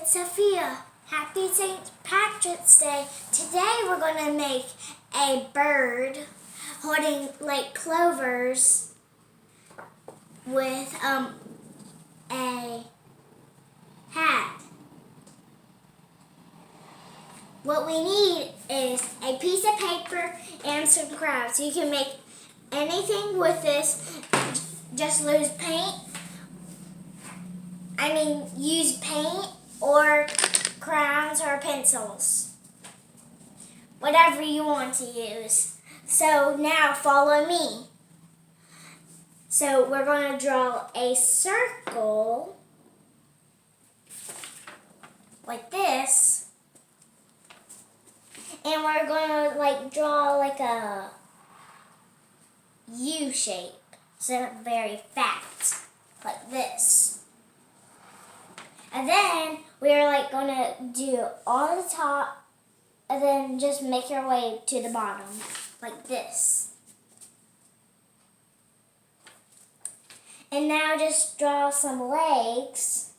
it's Sophia. Happy St. Patrick's Day. Today we're going to make a bird holding like clovers with a hat. What we need is a piece of paper and some crayons. You can make anything with this. Just use paint or crayons or pencils. Whatever you want to use. So now follow me. So we're going to draw a circle like this. And we're going to draw like a U shape. So very fat. Like this. And then we're going to do on the top and then just make your way to the bottom. Like this. And now just draw some legs.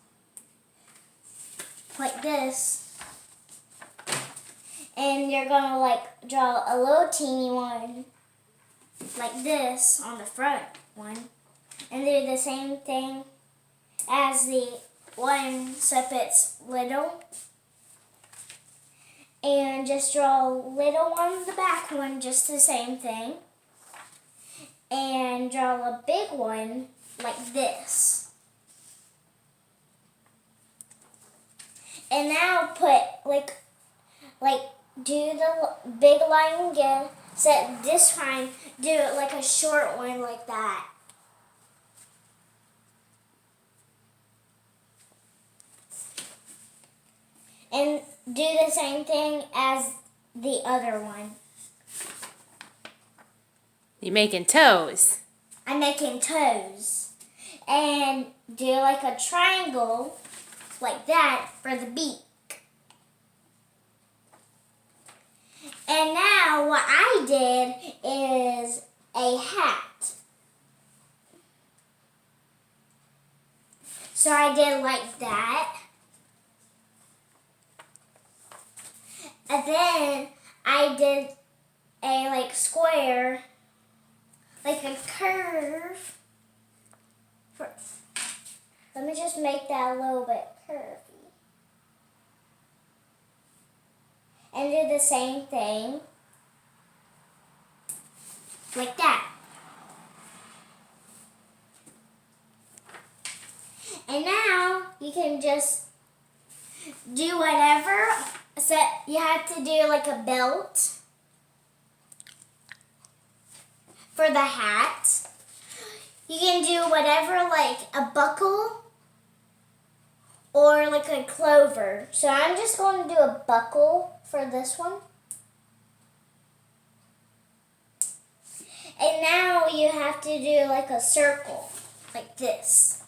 Like this. And you're going to draw a little teeny one. Like this on the front one. And do the same thing as the one except it's little. And just draw a little one on the back one, just the same thing. And draw a big one like this. And now put do the big line again, except this time do it like a short one like that. And do the same thing as the other one. You making toes? I'm making toes. And do like a triangle like that for the beak. And now what I did is a hat. So I did like that. And then I did a square, like a curve. Let me just make that a little bit curvy. And do the same thing, like that. And now you can just do whatever. So you have to do like a belt for the hat. You can do whatever, like a buckle or like a clover. So I'm just going to do a buckle for this one. And now you have to do like a circle, like this.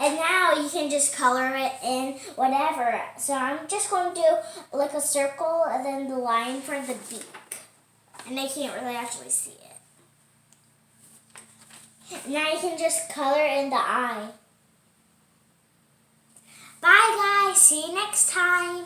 And now you can just color it in whatever. So I'm just going to do like a circle and then the line for the beak. And they can't really actually see it. Now you can just color in the eye. Bye guys, see you next time.